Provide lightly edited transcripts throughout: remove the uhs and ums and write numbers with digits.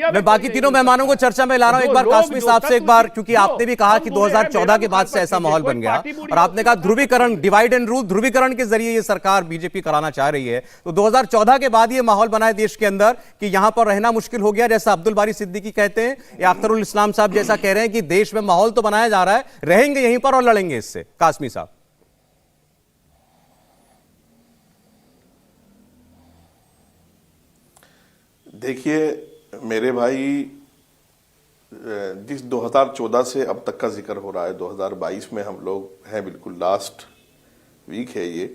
दुनिया मैं बाकी तीनों मेहमानों को चर्चा में ला रहा हूं। एक बार कासमी साहब से एक बार, क्योंकि आपने भी कहा कि 2014 के बाद से ऐसा माहौल बन गया और आपने कहा ध्रुवीकरण, डिवाइड एंड रूल, ध्रुवीकरण के जरिए ये सरकार बीजेपी कराना चाह रही है। तो 2014 के बाद ये माहौल बना है देश के अंदर कि यहां पर रहना मुश्किल हो गया, जैसा अब्दुल बारी सिद्दीकी कहते हैं, या अख्तरुल इस्लाम साहब जैसा कह रहे हैं कि देश में माहौल तो बनाया जा रहा है, रहेंगे यहीं पर और लड़ेंगे इससे। कासमी साहब। देखिए मेरे भाई, जिस 2014 से अब तक का जिक्र हो रहा है, 2022 में हम लोग हैं, बिल्कुल लास्ट वीक है ये।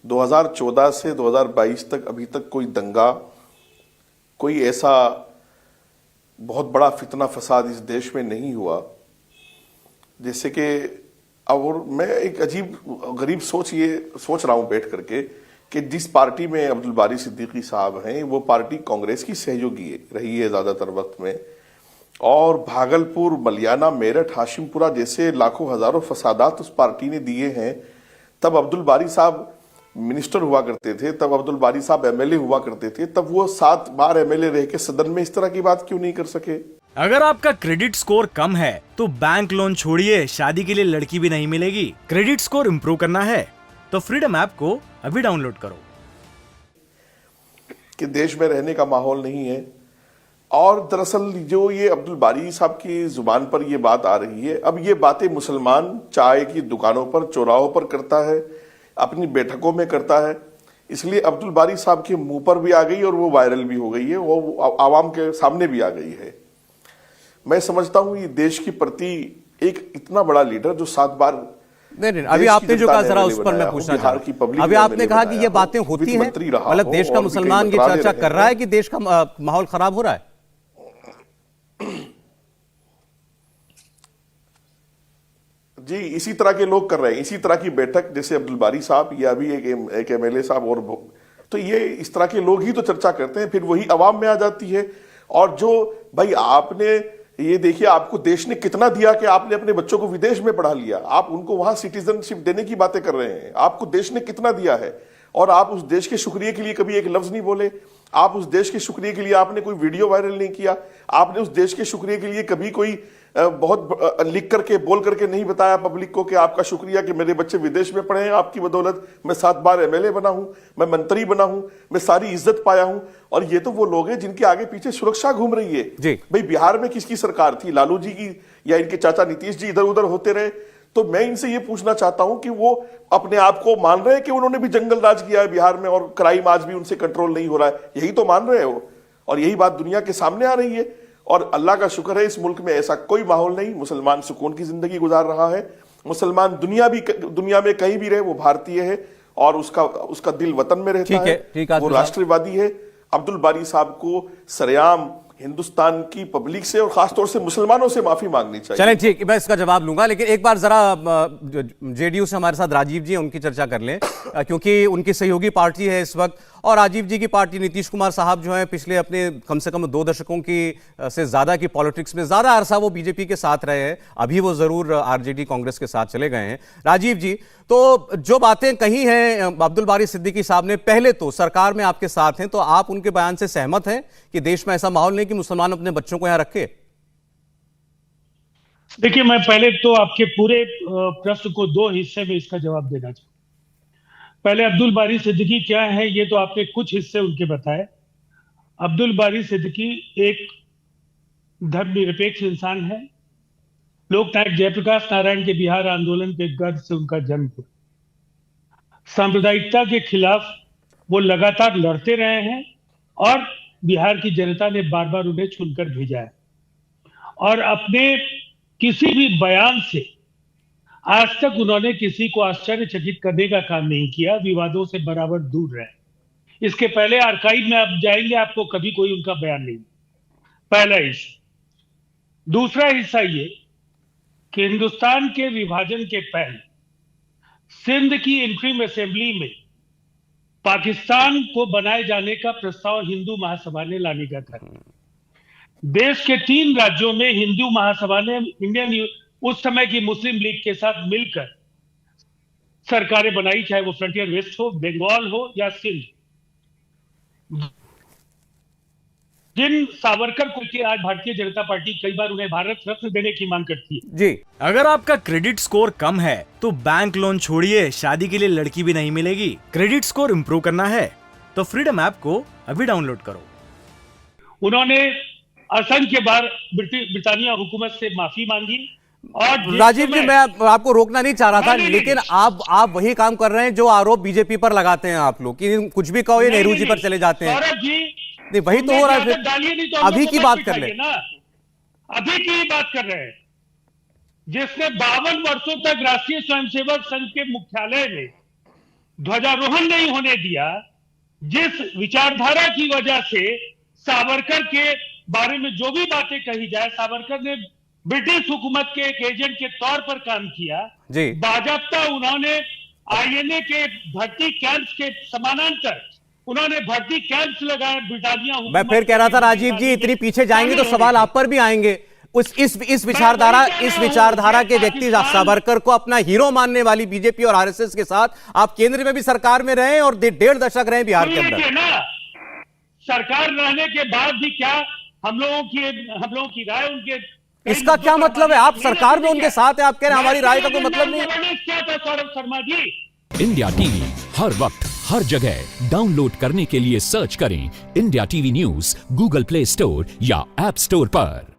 2014 से 2022 तक अभी तक कोई दंगा, कोई ऐसा बहुत बड़ा फितना फसाद इस देश में नहीं हुआ जैसे कि, और मैं एक अजीब गरीब सोच रहा हूं बैठ करके कि जिस पार्टी में अब्दुल बारी सिद्दीकी साहब हैं, वो पार्टी कांग्रेस की सहयोगी रही है ज़्यादातर वक्त में, और भागलपुर, मलियाना, मेरठ, हाशिमपुरा जैसे लाखों हजारों फसादात उस पार्टी ने दिए हैं। तब अब्दुल बारी साहब मिनिस्टर हुआ करते थे, तब अब्दुल बारी साहब एमएलए हुआ करते थे, तब वो 7 बार एमएलए रह के सदन में इस तरह की बात क्यों नहीं कर सके? अगर आपका क्रेडिट स्कोर कम है तो बैंक लोन छोड़िए, शादी के लिए लड़की भी नहीं मिलेगी। क्रेडिट स्कोर इंप्रूव करना है तो फ्रीडम ऐप को अभी डाउनलोड करो। कि देश में रहने का माहौल नहीं है। और दरअसल जो ये अब्दुल बारी साहब की जुबान पर ये बात आ रही है, अब ये बातें मुसलमान चाय की दुकानों पर, चौराहों पर करता है, अपनी बैठकों में करता है, इसलिए अब्दुल बारी साहब के मुंह पर भी आ गई और वो वायरल भी हो गई है, वो आवाम के सामने भी आ गई है। मैं समझता हूं ये देश के प्रति एक इतना बड़ा लीडर जो 7 बार, नहीं, अभी आपने जो कहा जरा उस पर मैं पूछना चाह रहा हूं। अभी आपने कहा कि ये बातें होती हैं, मतलब देश का मुसलमान ये चर्चा कर रहा है कि देश का माहौल खराब हो रहा है। जी, इसी तरह के लोग कर रहे हैं, इसी तरह की बैठक, जैसे अब्दुल बारी साहब या अभी एक एमएलए साहब, और तो ये इस तरह के लोग ही तो चर्चा करते हैं, फिर वही अवाम में आ जाती है। और जो भाई आपने ये देखिए, आपको देश ने कितना दिया कि आपने अपने बच्चों को विदेश में पढ़ा लिया, आप उनको वहां सिटीजनशिप देने की बातें कर रहे हैं। आपको देश ने कितना दिया है और आप उस देश के शुक्रिया के लिए कभी एक लफ्ज नहीं बोले। आप उस देश के शुक्रिया के लिए आपने कोई वीडियो वायरल नहीं किया। आपने उस देश के शुक्रिया के लिए कभी कोई बहुत लिख करके, बोल करके नहीं बताया पब्लिक को कि आपका शुक्रिया कि मेरे बच्चे विदेश में पढ़े हैं, आपकी बदौलत मैं 7 बार एमएलए बना हूं, मैं मंत्री बना हूं, मैं सारी इज्जत पाया हूं। और ये तो वो लोग हैं जिनके आगे पीछे सुरक्षा घूम रही है। भाई बिहार में किसकी सरकार थी? लालू जी की या इनके चाचा नीतीश जी इधर उधर होते रहे? तो मैं इनसे ये पूछना चाहता हूं कि वो अपने आप को मान रहे हैं कि उन्होंने भी जंगल राज किया है बिहार में और क्राइम आज भी उनसे कंट्रोल नहीं हो रहा है? यही तो मान रहे हो और यही बात दुनिया के सामने आ रही है। और अल्लाह का शुक्र है इस मुल्क में ऐसा कोई माहौल नहीं, मुसलमान सुकून की जिंदगी गुजार रहा है। मुसलमान दुनिया में कहीं भी रहे वो भारतीय है और उसका दिल वतन में रहता है, वो राष्ट्रवादी है। अब्दुल बारी साहब को सरेआम हिंदुस्तान की पब्लिक से और खासतौर से मुसलमानों से माफी मांगनी चाहिए। चलें ठीक, मैं इसका जवाब लूंगा, लेकिन एक बार जरा जेडीयू से हमारे साथ राजीव जी उनकी चर्चा कर लें, क्योंकि उनकी सहयोगी पार्टी है इस वक्त, और राजीव जी की पार्टी नीतीश कुमार साहब जो हैं पिछले अपने कम से कम 2 दशकों की से ज्यादा की पॉलिटिक्स में ज्यादा अरसा वो बीजेपी के साथ रहे हैं, अभी वो जरूर आरजेडी कांग्रेस के साथ चले गए हैं। राजीव जी, तो जो बातें कही हैं अब्दुल बारी सिद्दीकी साहब ने, पहले तो सरकार में आपके साथ हैं, तो आप उनके बयान से सहमत हैं कि देश में ऐसा माहौल नहीं कि मुसलमान अपने बच्चों को यहां रखे? देखिए, मैं पहले तो आपके पूरे प्रश्न को 2 हिस्से में इसका जवाब देना चाहूंगा। पहले अब्दुल बारी सिद्दीकी क्या है, ये तो आपने कुछ हिस्से उनके बताए। अब्दुल बारी सिद्दीकी एक धर्मनिरपेक्ष इंसान है। लोकनायक जयप्रकाश नारायण के बिहार आंदोलन के गर्भ से उनका जन्म हुआ। सांप्रदायिकता के खिलाफ वो लगातार लड़ते रहे हैं और बिहार की जनता ने बार बार उन्हें चुनकर भेजा है। और अपने किसी भी बयान से आज तक उन्होंने किसी को आश्चर्यचकित करने का काम नहीं किया, विवादों से बराबर दूर रहे। इसके पहले आर्काइव में आप जाएंगे, आपको कभी कोई उनका बयान नहीं। पहला हिस्सा। दूसरा हिस्सा ये कि हिंदुस्तान के विभाजन के पहले सिंध की इंटरिम असेंबली में पाकिस्तान को बनाए जाने का प्रस्ताव हिंदू महासभा ने लाने का था। देश के 3 राज्यों में हिंदू महासभा ने उस समय की मुस्लिम लीग के साथ मिलकर सरकारें बनाई, चाहे वो फ्रंटियर वेस्ट हो, बंगाल हो या सिंध। जिन सावरकर को कि आज भारतीय जनता पार्टी कई बार उन्हें भारत रत्न देने की मांग करती है। जी, अगर आपका क्रेडिट स्कोर कम है तो बैंक लोन छोड़िए, शादी के लिए लड़की भी नहीं मिलेगी। क्रेडिट स्कोर इम्प्रूव करना है तो फ्रीडम ऐप को अभी डाउनलोड करो। उन्होंने असंख्य बार ब्रिटानिया हुकूमत से माफी मांगी और जिस राजीव जी, समय- मैं आपको रोकना नहीं चाह रहा था, नहीं, लेकिन आप वही काम कर रहे हैं जो आरोप बीजेपी पर लगाते हैं आप लोग कि कुछ भी कहो ये नहीं, नेहरू जी नहीं, पर चले जाते हैं। सौरभ जी, नहीं, वही तो हो रहा है। डालिए नहीं तो हम अभी लोग की को बात मत कर ले। बिठाइए ना। अभी की ही बात कर रहे हैं, जिसने 52 वर्षों तक राष्ट्रीय स्वयंसेवक संघ के मुख्यालय में ध्वजारोहण नहीं होने दिया, जिस विचारधारा की वजह से सावरकर के बारे में जो भी बातें कही जाए, सावरकर ने ब्रिटिश हुकूमत के एक एजेंट के तौर पर काम किया। जी, बाजाप्ता उन्होंने आईएनए के भर्ती कैंप्स के समानांतर उन्होंने भर्ती कैंप्स लगाए ब्रिटानिया मैं फिर कह रहा था राजीव जी, इतनी पीछे जाएंगे तो सवाल आप पर भी आएंगे। इस विचारधारा के व्यक्ति सावरकर को अपना हीरो मानने वाली बीजेपी और आरएसएस के साथ आप केंद्र में भी सरकार में रहे और 1.5 दशक रहे बिहार के अंदर। ना सरकार रहने के बाद भी क्या हम लोगों की राय उनके इसका क्या मतलब है? आप सरकार में उनके साथ हैं, आप कह रहे हैं हमारी राय का कोई मतलब नहीं है। क्या था सौरभ शर्मा जी? इंडिया टीवी हर वक्त हर जगह डाउनलोड करने के लिए सर्च करें India TV news Google play store या ऐप स्टोर पर।